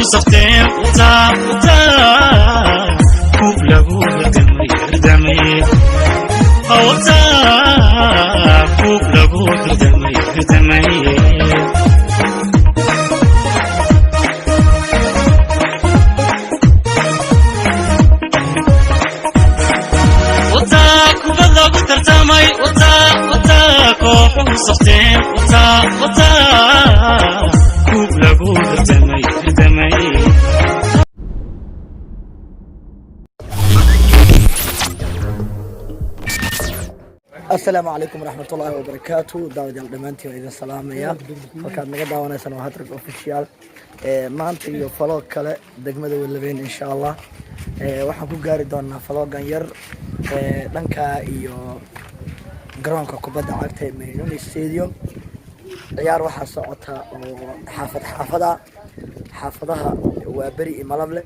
صفتين وتا كوب لابوه دمي وتا كوب لابوه دمي وتا كوب لابوه ترتمي وتا كوب صفتين وتا كوب لابوه دمي السلام عليكم ورحمة الله وبركاته. داود الدمانتي وإذا السلام يا فكان نقدر وانا سنوات رك أوفيشيال ما أنت يفلوك كلا دقمة واللبين إن شاء الله وحكو جاري دونا فلوك غير لانكا إيو جرانكا كوباد عارته مينون الاستاديوم عيار واحد صوتها حافظها وبري ملابله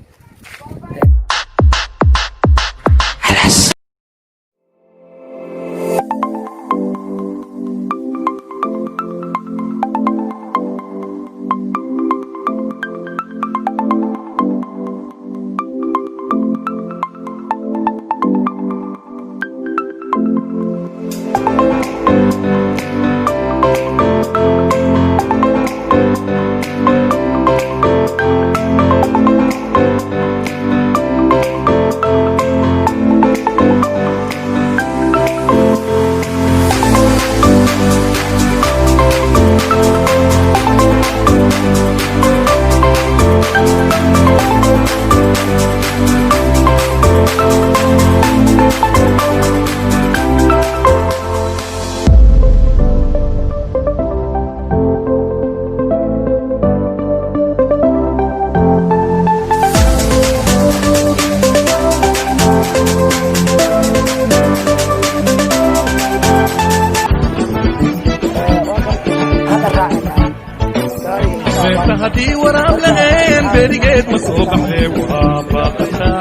هدي ورام لغين بريقيت مصوبة وابقتا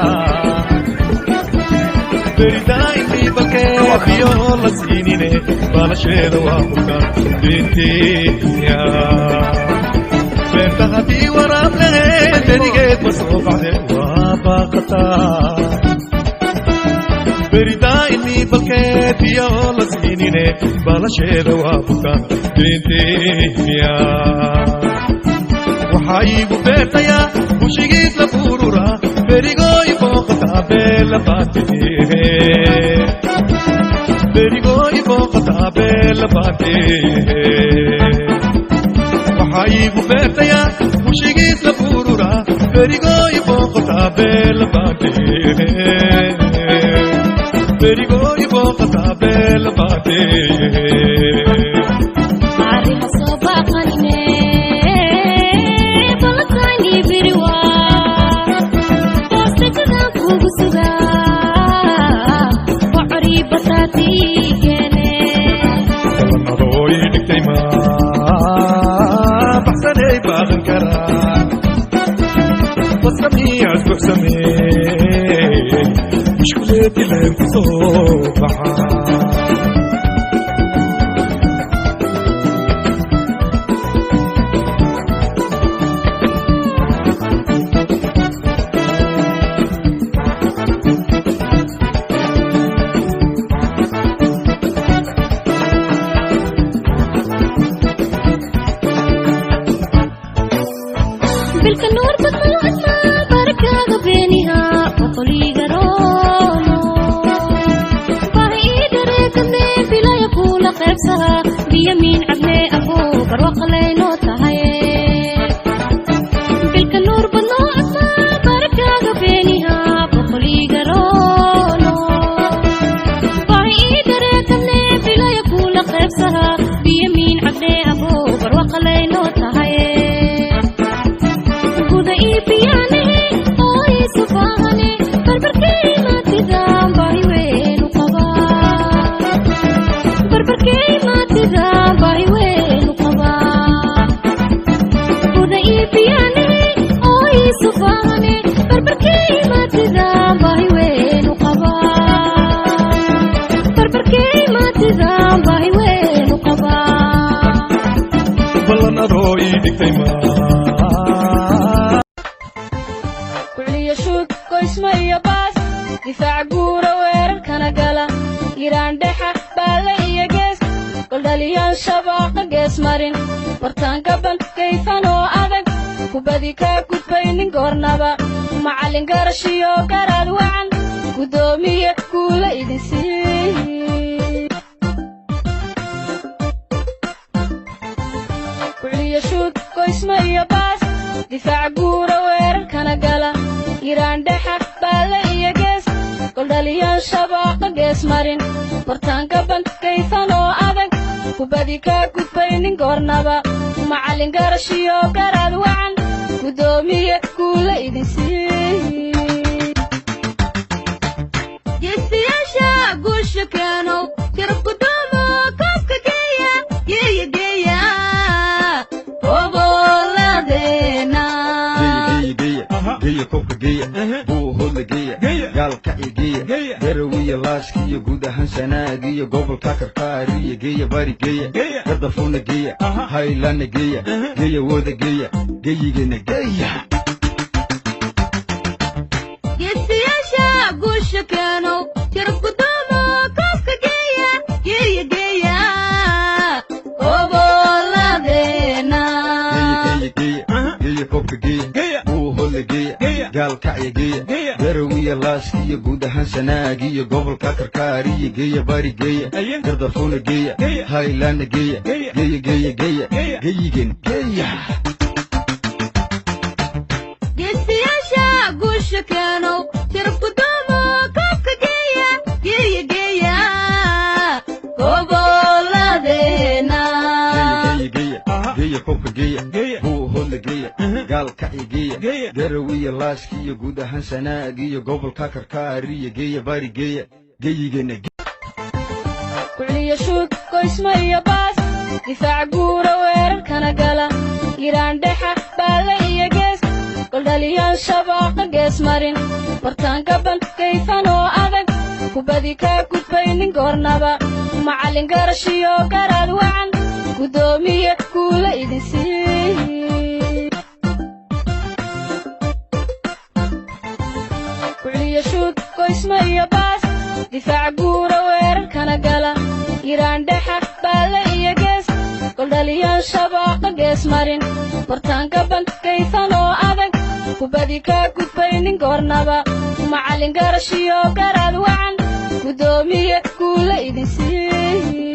بريداي في بكي بيولا سينيني بالشيد وابقا بنتي يا بنت هدي ورام لغين بريقيت مصوبة وابقتا بريداي في بكي بيولا سينيني بالشيد وابقا بنتي يا وحايب بيتيا وشيقيت لفورورا بريقوي فوقتا بلباتي بريقوي فوقتا بلباتي وحايب بيتيا وشيقيت لفورورا بريقوي فوقتا بلباتي بريقوي فوقتا بلباتي مشكلتي اللي بصوبها بالكنور بطلعتنا بركة بينها وطلي قرونه باهي دريتني بلا يقول قبسها بيمين عبني أبو بروق لينو تهي بالكنور بطلعتنا بركة بينها وطلي قرونه باهي دريتني بلا يقول قبسها بيمين عبني أبو بروق لينو تهي goldhaliyaan shabaaqa gees marin bartaanka bankayfan oo adag kubadii kaa gudbaynin goornaba macallin garashiyo garaad wacan gudoomiye guula idin sii kuliya shuud goysma iyo baas difaac guura weerarkana gala iraan dhexa baale iyo gees goldhaliyaan shabaaqa gees marin bartaanka bankayfan oo adag kubadii kaa gudbaynin goornaba macallin garashiyo garaad wacan gudoomiye guula idin sii geesiyaasha guusha keenow tirab gudoomo koobka geeya geeya geeya obooladeena geeya koobka geeya buuhoodla geeya gaalka iyo geeya garawiya laaska iyo guud ahaan sanaag iyo gobolka karkaariya geeya bari geeya gardafuna geeya haylana geeya geeya wooda geeya geeyigana geeya geesiyaasha guusha keenow tirab gudoomo koobka geeya geeya geeya obooladeena geeya koobka geeya buuhoodla geeya gaalka iyo geeya garawiya laaska iyo guud ahaan sanaag iyo gobolka karkaariya geeya bari geeya gardafuna geeya haylana geeya geeya geeya geeya geeyigan geeya geesiyaasha guusha keenow tirab gudoomo koobka geeya geeya geeya gobooladeena geeya koobka geeya buuhoodla geeya gaalka iyo geeya garawiya laaska iyo guud ahaan sanaag iyo gobolka karkaariya geeya bari geeya geeyigana kuliya shuud goysma iyo baas difaac guura weerarkana gala iraan dhexa baale iyo gees goldhaliyaan shabaaqa gees marin bartaanka bankayfan oo adag kubadii kaa gudbaynin goornaba macallin garashiyo garaad wacan gudoomiye guula idin sii kuliya shuud goysma iyo baas difaac guura weerarkana gala iraan dhexa baale iyo gees goldhaliyaan shabaaqa gees marin bartaanka bankayfan oo adag kubadii kaa gudbaynin goornaba macallin garashiyo garaad wacan gudoomiye guula idin sii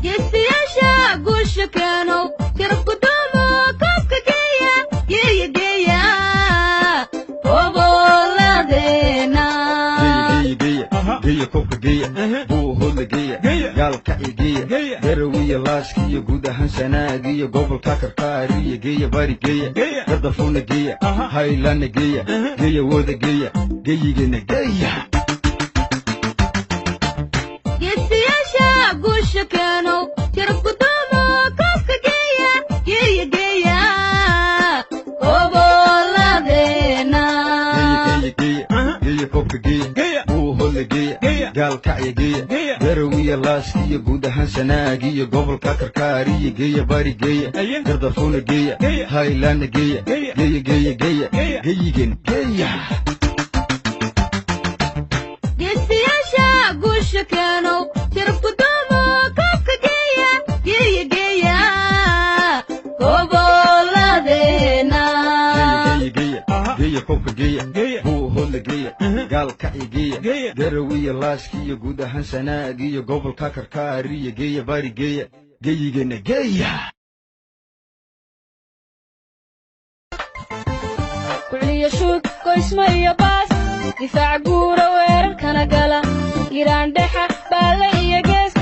geesiyaasha guusha keenow tirab gudoomo koobka geeya geeya geeya obooladeena geeya koobka geeya buuhoodla geeya gaalka iyo geeya garawiya laaska iyo guud ahaan sanaag iyo gobolka karkaariya geeya bari geeya gardafuna geeya haylana geeya geeya wooda geeya geeyigana geeya geesiyaasha guusha keenow tirab gudoomo koobka geeya geeya geeya obooladeena geeya koobka geeya buuhoodla geeya gaalka iyo geeya garawiya laaska iyo guud ahaan sanaag iyo gobolka karkaariya geeya bari geeya gardafuna geeya haylana geeya geeya geeya geeya geeyigan geeya geesiyaasha guusha keenow tirab gudoomo koobka geeya geeya geeya gobooladeena geeya koobka geeya buuhoodla geeya gaalka iyo geeya garawiya laaska iyo guud ahaan sanaag iyo gobolka karkaariya geeya bari geeya geeyigana geeya kuliya shuud goysma iyo baas difaac guura weerarkana gala iraan dhexa baale iyo gees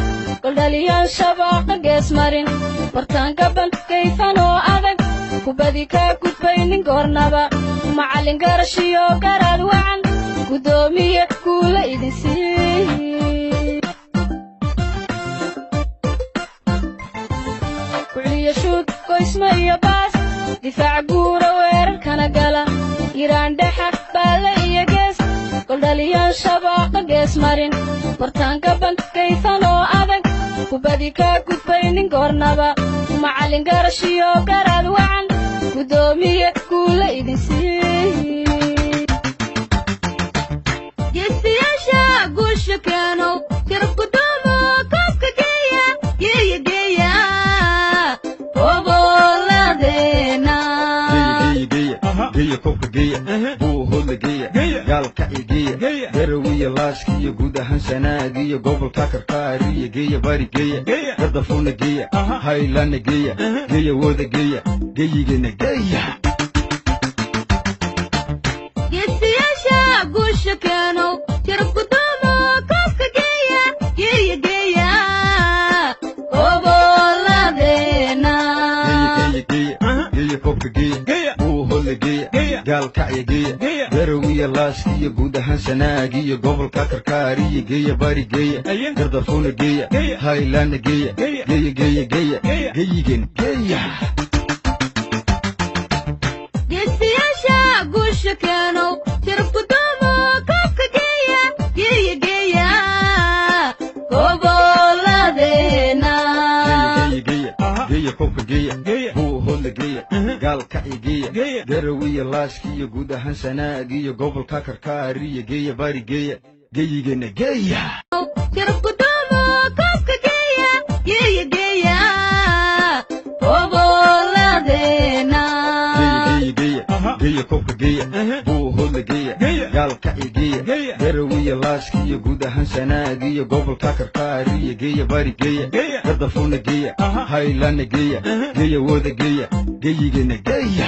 goldhaliyaan shabaaqa gees marin bartaanka bankayfan oo adag kubadii kaa gudbaynin goornaba macallin garashiyo garaad wacan gudoomiye guula idin sii kuliya shuud goysma iyo baas difaac guura weerarkana gala iraan dhexa baale iyo gees goldhaliyaan shabaaqa gees marin bartaanka bankayfan oo adag kubadii kaa gudbaynin goornaba macallin garashiyo garaad wacan gudoomiye guula idin sii geesiyaasha guusha keenow tirab gudoomo geeya kobka geeya buu hodla geeya gaalka i geeya garawiya laaskiyo guud ahaan sanaagiyo gobolka karkaariyo geeya bari geeya gadafuna geeya haylana geeya geeya wada geeya geeyigana geeya geesiyaasha guusha keenow tirab gudoomo koobka geeya geeya geeya gobolladeena geeya kobka geeya buu hodla geeya gaalkacya geeya garawiya laaskiyo guud ahaan sanaagiyo gobolka karkaariyo geeya bari geeya gardafuna geeya haylana geeya geeya geeya geeya geeyigan geeya geesiyaasha guusha keenow tirab gudoomo koobka geeya geeya geeya gobolladeena geeya kobka geeya buu hodla geeya gaalkacya geeya garawiya laaskiyo guud ahaan sanaagiyo gobolka karkaariyo geeya bari geeya geeyigana geeya tirab gudoomo koobka geeya geeya geeya gobolladeena geeya kobka geeya buu hodla geeya gaalkacya geeya garawiya laaskiyo guud ahaan sanaagiyo gobolka karkaariyo geeya bari geeya gadafuna geeya haylana geeya geeya wada geeya geeyigana geeya